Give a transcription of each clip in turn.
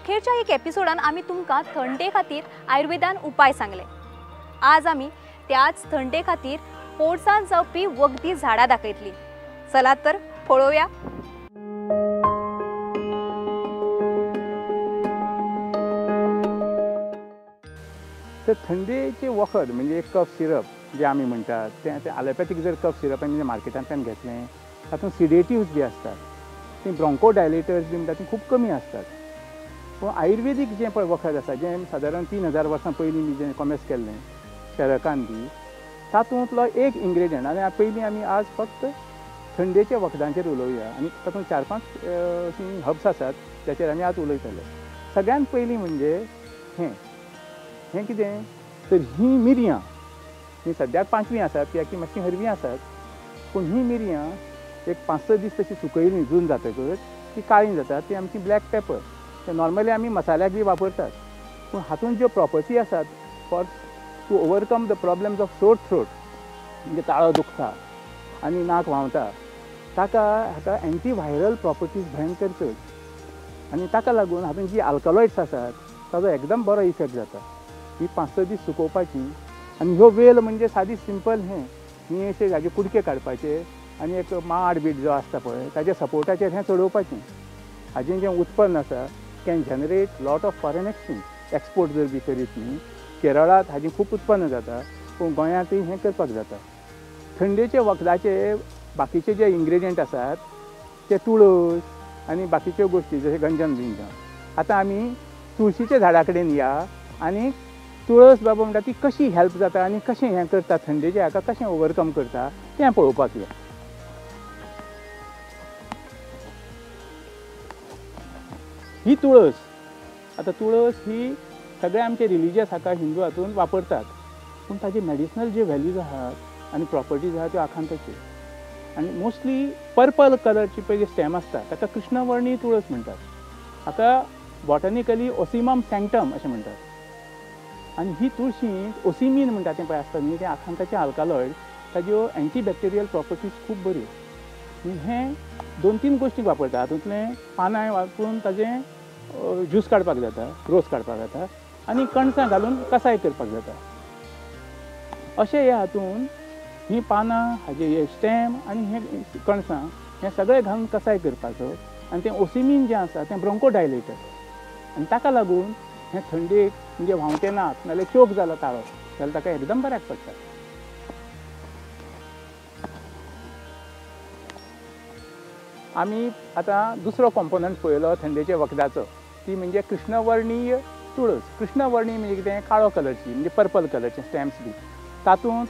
अखेरच्या एक एपिसोडान आमी तुमकां थंडे खातीर आयुर्वेदान उपाय सांगले। आज आमी त्याच थंडे खातीर पोरसांत जावपी वखदी झाडां दाखयतली। चलात तर पळोवया। तर थंडेचे वखद म्हणजे कफ सिरप जे आमी म्हणटात ते ॲलोपॅथीक जर कफ सिरप आमी मार्केटांतल्यान घेतलें तातूंत सिडेटिव्स बी आसतात, ती ब्रोंको डायलेटर्स बी म्हणटा ती खूब कमी आसतात। पूण आयुर्वेदीक जे पळय वखद आसा जें सादारण 3000 वर्सां पयलीं मी जें कॉमेस केल्लें चरकान बी, तातूंतलो एक इन्ग्रेडियंट आनी पयलीं आमी आज फक्त थंडेच्या वखदांचेर उलोवया आनी तातूंत 4-5 हब्स आसात जाचेर आमी आज उलयतले। सगळ्यांत पयलीं म्हणजे हें कितें तर ही मिरयां ही सद्याक 5वीं आसात कित्याक की मातशीं हरवीं आसात, पूण ही मिरयां एक 5-6 दीस तशी सुकयली जून जातकच ती काळी जातात, ती आमची ब्लॅक पेपर। ते नॉर्मली आमी मसाल्याक बी वापरतात, पूण हातूंत ज्यो प्रॉपर्टी आसात for to overcome the problems of sore throat म्हणजे ताळो दुखता आनी नाक व्हांवता हाका एंटीव्हायरल प्रॉपर्टीज भयंकर चड, आनी ताका लागून हातूंत जी अल्कलॉइड्स आसात ताजो एकदम बरो इफेक्ट जाता। ही 5-6 दीस सुकोवपाची आनी ह्यो वेल म्हणजे सादी सिंपल ही अशें हाजे कुडके काडपाचे आनी एक माड बीड जो आसता पळय ताच्या सपोर्टाचेर हें चडोवपाचें। हाजें जें उत्पन्न आसा can generate lot of foreign export जर बी करीत न्ही, केरळांत हाजें खूब उत्पन्न जाता, पूण गोंयांतय हें करपाक जाता। थंडेचे वखदाचे बाकीचे जे इन्ग्रेडियंट आसात ते तुळस आनी बाकीच्यो गोश्टी जशें गंजन बिंजन। आतां आमी तुळशीच्या झाडा कडेन या आनी तुळस बाबा म्हणटा ती कशी हेल्प जाता आनी कशें हें करता थंडेच्या हाका कशें ओवरकम करता तें पळोवपाक या। ही तुळस, आतां तुळस ही सगळे आमचे रिलिजियस हाका हिंदू हातूंत वापरतात, पूण ताजे मेडिसिनल जे व्हॅल्यूज आहात आनी प्रॉपर्टीज आहात त्यो आखांताच्यो। आनी मोस्टली पर्पल कलरची पळय जे स्टेम आसता ताका कृष्णवर्णी तुळस म्हणटात, हाका बॉटनिकली ओसिमम सॅंक्टम अशें म्हणटात। आनी ही तुळशी ओसिमीन म्हणटा तें पळय आसता न्ही तें आखांताचें अल्कलॉयड ताज्यो एंटीबॅक्टेरियल प्रॉपर्टीज खूब बऱ्यो। हें 2-3 गोश्टी वापरता, हातूंतलें पानां वापरून ताजें ज्यूस काडपाक जाता, रोस काडपाक जाता आनी कणसां घालून कसाय करपाक जाता। अशें ह्या हातूंत ही पानां हाजे हे स्टेम आनी हे कणसां हें सगळें घालून कसाय करपाचो आनी तें ओसिमीन जें आसा तें ब्रोंको डायलेटर आनी ताका लागून हें थंडेक म्हणजे व्हांवतें नाक नाजाल्यार चोक जाला ताळो जाल्यार ताका एकदम बऱ्याक पडटा। आमी आतां दुसरो कॉम्पोनंट पळयलो थंडेच्या वखदाचो, ती म्हणजे कृष्णवर्णीय तुळस। कृष्णवर्णी म्हणजे कितें काळो कलरची म्हणजे पर्पल कलरचे स्टेम्स बी, तातूंत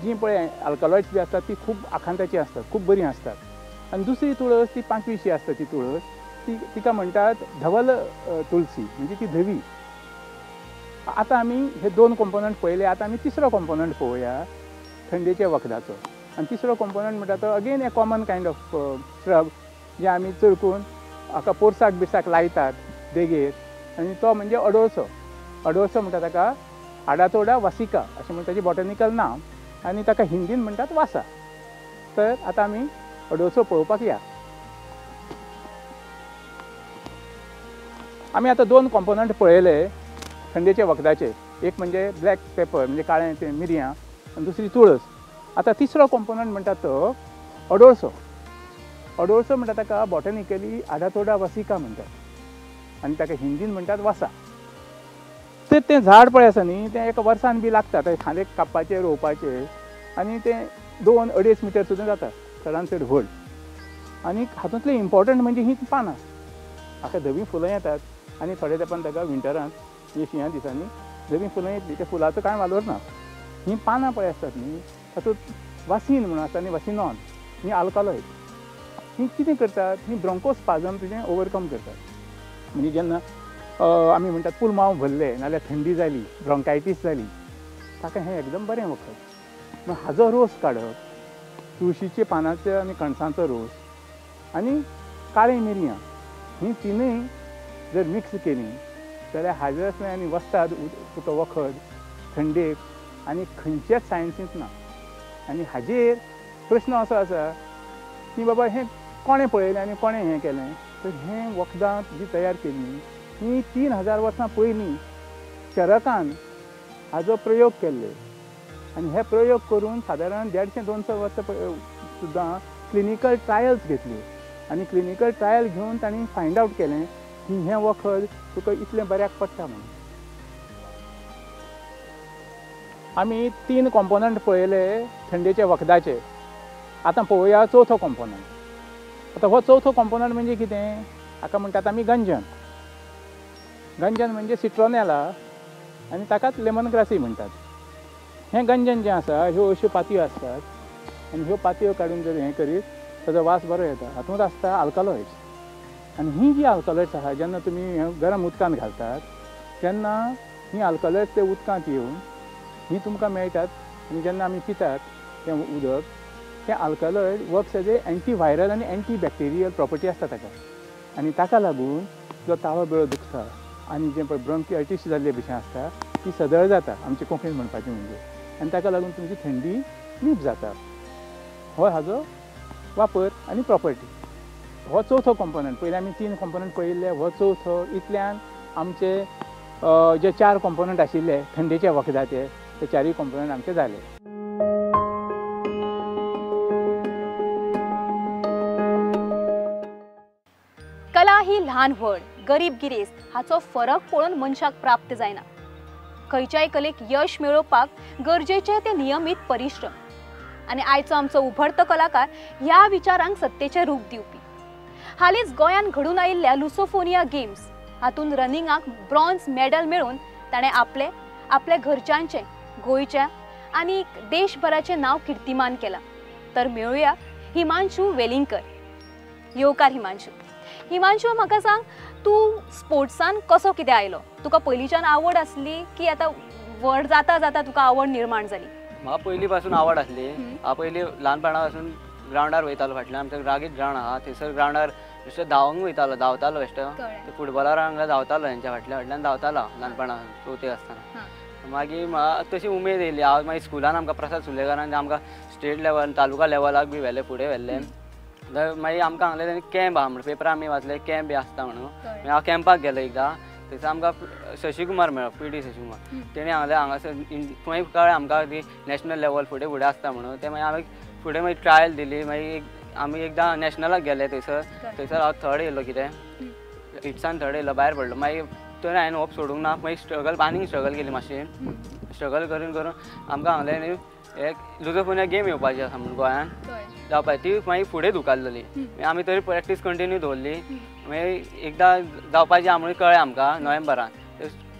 जी पळय अल्कलॉइड्स बी आसतात ती खूब आखांताची आसतात, खूब बरीं आसतात। आनी दुसरी तुळस ती 5वीशी आसता ती तुळस, तिका म्हणटात धवल तुळसी म्हणजे ती धवी। आतां आमी हे 2 कॉम्पोनंट पळयले, आतां आमी तिसरो कॉम्पोनंट पळोवया थंडेच्या वखदाचो। आनी तिसरो कॉम्पोनंट म्हणटा तो again A common kind of shrub जे आमी चड करून हाका पोरसाक बिरसाक लायतात देगेर, आनी तो म्हणजे अडोळसो। अडोळसो म्हणटा ताका आडातोडा वासिका अशें म्हणटा ताचें बॉटनिकल नांव, आनी ताका हिंदीन म्हणटात वासा। तर आतां आमी अडोळसो पळोवपाक या। आमी आतां 2 कॉम्पोनंट पळयले थंडेच्या वखदाचे, एक म्हणजे ब्लॅक पेपर म्हणजे काळें तें मिरयां आनी दुसरी तुळस। आतां तिसरो कॉम्पोनंट म्हणटा तो अडोळसो। अडोळसो म्हणटा ताका बॉटनिकली आडातोडा वासिका म्हणटात आनी ताका हिंदीन म्हणटात वासा। तर तें झाड पळय आसा न्ही तें एका वर्सान बी लागता तें खांदे कापपाचें रोवपाचें, आनी तें 2-2.5 मिटर सुद्दां जाता, चडांत चड व्हड। आनी हातूंतलें इम्पॉर्टंट म्हणजे ही पानां, हाका धवीं फुलां येतात आनी थोड्या तेंपान ताका विंटरांत म्हणजे शिंया दिसांनी धवीं फुलां येतलीं, त्या फुलांचो कांय वालोर ना। हीं पानां पळय आसतात न्ही तातूंत वासीन म्हणून आसता आनी वासिनॉन ही अल्कलॉइड ही कितें करतात, ही ब्रोंकोस्पाझम तुजें ओवरकम करतात। म्हणजे जेन्ना आमी म्हणटात पुलमांव भरले नाजाल्यार थंडी जाली, ब्रोंकायटीस जाली, ताका हें एकदम बरें वखद। मग हाजो रोस काडप, तुळशीच्या पानांचो आनी कणसांचो रोस आनी काळी मिरयां ही तिनूय जर मिक्स केली जाल्यार हाजे आनी वस्ताद तो वखद थंडेक आनी खंयच्याच सायन्सींत ना। आनी हाजेर प्रश्न असो आसा की बाबा हें कोणें पळयलें आनी कोणें हें केलें, तर हें वखदां जी तयार केलीं ती ही 3000 वर्सां पयलीं चरकान हाजो प्रयोग केल्ले आनी हे प्रयोग करून सादारण 150-200 वर्सां सुद्दां क्लिनिकल ट्रायल्स घेतली आनी क्लिनिकल ट्रायल घेवन तांणी फायंड आवट केलें की हें वखद तुका इतलें बऱ्याक पडटा म्हणून. आमी 3 कॉम्पोनंट पळयले थंडेचे वखदाचे. आतां पळोवया चवथो कॉम्पोनंट. आतां हो चवथो कॉम्पोनंट म्हणजे कितें? हाका म्हणटात आमी गंजन. गंजन म्हणजे सिट्रोनेला आनी ताकाच लेमन ग्रासय म्हणटात. हें गंजन जें आसा ह्यो अश्यो पातयो आसतात आनी ह्यो पातयो काडून जर हें करीत ताजो वास बरो येता. हातूंत आसता आल्कलॉयड्स आनी ही जी आल्कलॉयड्स आसा जेन्ना तुमी गरम उदकांत घालतात तेन्ना ही आल्कलॉयड्स त्या उदकांत येवन ही तुमकां मेळटात आनी जेन्ना आमी पितात तें उदक तें आल्कलॉयड वर्क्स एज ए एंटीवायरल आनी एंटी बॅक्टेरियल प्रॉपर्टी आसता ताका आनी ताका लागून जो ताळो बिळो दुखता आनी जें पळय ब्रोंकियायटीस जाल्ले भशेन आसता ती सदळ जाता आमचे कोंकणीन म्हणपाचें म्हणजे आनी ताका लागून तुमची थंडी लीप जाता. हो हाजो वापर आनी प्रॉपर्टी. हो चवथो कॉम्पोनंट. पयलीं आमी 3 कॉम्पोनंट पळयल्ले. हो चवथो. इतल्यान आमचे जे 4 कॉम्पोनंट आशिल्ले थंडेच्या वखदाचे ते 4य कॉम्पोनंट आमचे जाले. कला ही ल्हान व्हड, गरीब गिरेस्त हाचो फरक पळोवन मनशाक प्राप्त जायना. खंयच्याय कलेक यश मेळोवपाक गरजेचे ते नियमीत परिश्रम. आनी आयचो आमचो उभरतो कलाकार ह्या विचारांक सत्तेचें रूप दिवपी. हालींच गोंयान घडून आयिल्ल्या लुसोफोनिया गेम्स हातूंत रनिंगाक ब्रॉन्झ मेडल मेळोवन ताणें आपल्या घरच्यांचें, गोंयच्या आनी देशभराचें नांव किर्तिमान केलां. तर मेळुया हिमांशू वेलिंगकर. येवकार हिमांशू. हिमांशू, म्हाका सांग, तूं स्पोर्ट्सान कसो कितें आयलो? तुका पयलींच्यान आवड आसली की आतां व्हड जाता जाता तुका आवड निर्माण जाली? म्हाका पयलीं पासून आवड आसली. हांव पयलीं ल्हानपणा पासून ग्रावंडार वयतालो. फाटल्यान आमच्या रागीत ग्रावंड आहा थंयसर ग्रावंडार बेश्टो धांवंक वयतालो, धांवतालो बेश्टो. फुटबॉलार हांगा धांवतालो, हेंच्या फाटल्यान धांवतालो ल्हानपणा चवथेक आसतना. मागीर म्हाका तशी उमेद येयली. हांव मागीर स्कुलान आमकां प्रसाद सुर्लेकारान आमकां स्टेट लेवल, तालुका लेवलाक बी व्हेलें, फुडें व्हेल्लें. मागीर आमकां सांगलें तेणी कॅम्प आहा म्हणून, पेपरार आमी वाचलें कॅम्प बी आसता म्हणून. मागीर हांव कॅम्पाक गेलो एकदां. थंयसर आमकां शशिकुमार मेळ्ळो, PD शशिकुमार. तेणी सांगलें हांगासर थंय कळ्ळें आमकां ती नॅशनल लेवल फुडें आसता म्हणून. ते मागीर हांवें फुडें मागीर ट्रायल दिली. मागीर आमी एकदां नॅशनलाक गेले. थंयसर हांव थर्ड येयलो, कितें हिट्सान थर्ड येयलो, भायर पडलो. मागीर तर हांवें होप सोडूंक ना. मागीर आनीक स्ट्रगल केली मातशी. स्ट्रगल करून आमकां सांगलें न्ही एक लुसोफोनिया गेम येवपाची आसा म्हणून गोंयान जावपाची. ती मागीर फुडें धुकलली. मागीर आमी तरी प्रॅक्टीस कंटिन्यू दवरली. मागीर एकदां जावपाची आहा म्हणून कळ्ळें आमकां नोव्हेंबरान.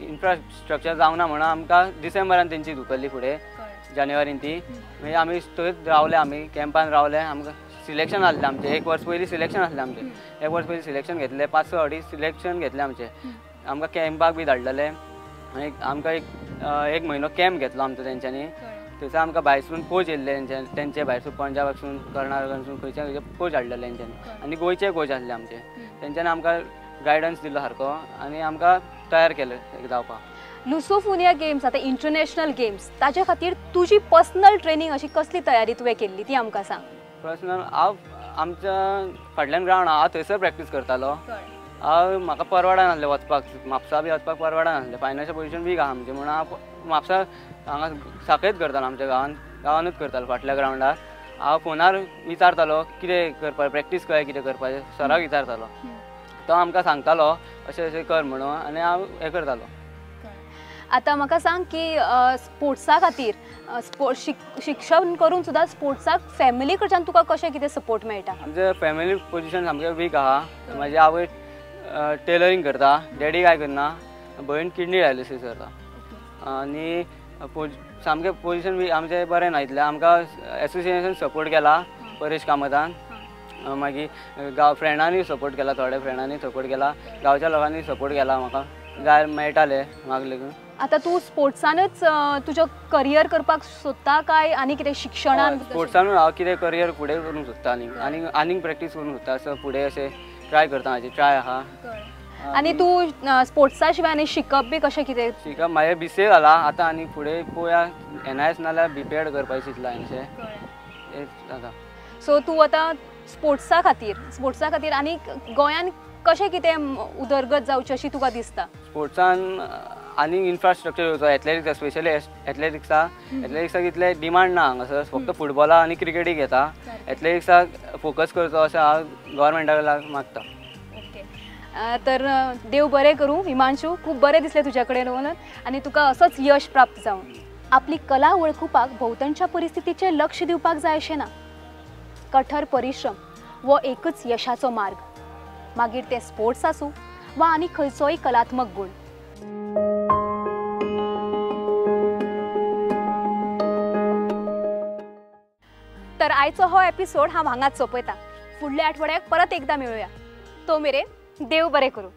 इन्फ्रास्ट्रक्चर जावना म्हणून आमकां डिसेंबरान तेंची धुकल्ली फुडें, जानेवारीन ती. मागीर आमी थंयच रावले, आमी कॅम्पान रावले. आमकां सिलेक्शन आसलें आमचें. 1 वर्स पयलीं सिलेक्शन आसलें आमचें. 1 वर्स पयलीं सिलेक्शन घेतलें. 5-6 फावटी सिलेक्शन घेतलें आमचें. आमकां कॅम्पाक बी धाडलेले. मागीर आमकां एक म्हयनो कॅम्प घेतलो आमचो तेंच्यांनी. थंयसर आमकां भायरसून कोच येयल्ले तेंचे भायरसून, पंजाबासून, कर्नाटकासून, खंयच्या कोच हाडलेले तेंच्यांनी. आनी गोंयचे कोच आसले आमचे. तेंच्यांनी आमकां गायडन्स दिलो सारको आनी आमकां तयार केलें जावपाक. लुसोफोनिया गेम्स आतां इंटरनॅशनल गेम्स, ताचे खातीर तुजी पर्सनल ट्रेनींग अशी कसली तयारी तुवें केल्ली ती आमकां सांग. पर्सनल हांव आमच्या फाटल्यान ग्रावंड आहा, हांव थंयसर प्रॅक्टीस करतालो. म्हाका परवडा नासलें वचपाक, म्हापसा बी वचपाक परवडा नासलें. फायनान्शियल पोजिशन वीक आहा म्हणजे म्हणून हांव म्हापसा हांगा साखळेत करतालो, आमच्या गांवानूच करतालो फाटल्या ग्रावंडार. हांव फोनार विचारतालो कितें करपाचें, प्रॅक्टीस कळ्ळें कितें करपाचें, सराक विचारतालो. तो आमकां सांगतालो अशें अशें कर म्हणून आनी हांव हें करतालो. आतां म्हाका सांग की स्पोर्ट्सा खातीर शिक्षण करून सुद्दां स्पोर्ट्साक फॅमिली कडच्यान तुका कशें कितें सपोर्ट मेळटा? आमचें फॅमिली पोजिशन सामकें वीक आहा. म्हाजी आवय टेलरींग करता, डॅडी काय करना, भयण किडनी डायलिसीस करता. आनी सामकें पोजिशन वीक आमचें बरें ना. इतलें आमकां एसोसिएशन सपोर्ट केला, परेश कामतान. मागीर फ्रेंडांनी सपोर्ट केला, थोड्या फ्रेंडांनी सपोर्ट केला, गांवच्या लोकांनी सपोर्ट केला. म्हाका जाय मेळटालें म्हाका लागून. आतां तूं स्पोर्ट्सानूच तुजो करियर करपाक सोदता काय आनी कितें शिक्षणान? स्पोर्ट्सानूच हांव कितें करियर फुडें करूंक सोदता. आनीक प्रॅक्टीस करूंक सोदता. असो फुडें अशें ट्राय करता, म्हाजी ट्राय आहा. आनी तूं स्पोर्ट्सा शिवाय आनी शिकप बी कशें कितें? शिकप म्हाजें BCA जाला आतां, आनी फुडें पळोवया NIS नाल्यार BPED करपाचें चिंतलां हांवें. सो तूं आतां स्पोर्ट्सा खातीर आनी गोंयान कशें कितें उदरगत जावची अशी तुका दिसता? स्पोर्ट्सान आनी इन्फ्रास्ट्रक्चर येवचो, एथलेटिक्स स्पेशली एथलेटिक्साक इतले डिमांड ना हांगासर, फक्त फुटबॉला आनी क्रिकेटीक येता. एथलेटिक्साक फोकस करचो अशें हांव गव्हर्मेंटा कडल्यान मागता. तर देव बरें करूं हिमांशू, खूब बरें दिसलें तुज्या कडेन उलोवन आनी तुका असोच यश प्राप्त जावं. आपली कला वळखुपाक भोंवतणच्या परिस्थितीचेर लक्ष दिवपाक जाय अशें ना. कठोर परिश्रम वो एकच यशाचो मार्ग, मागीर ते स्पोर्ट्स आसूं वा आनी खंयचोय कलात्मक गुण. तर आयचो हो एपिसोड हांव हांगाच सोंपयता. फुडल्या आठवड्याक परत एकदा मेळुया. तो मेरेन देव बरें करूं.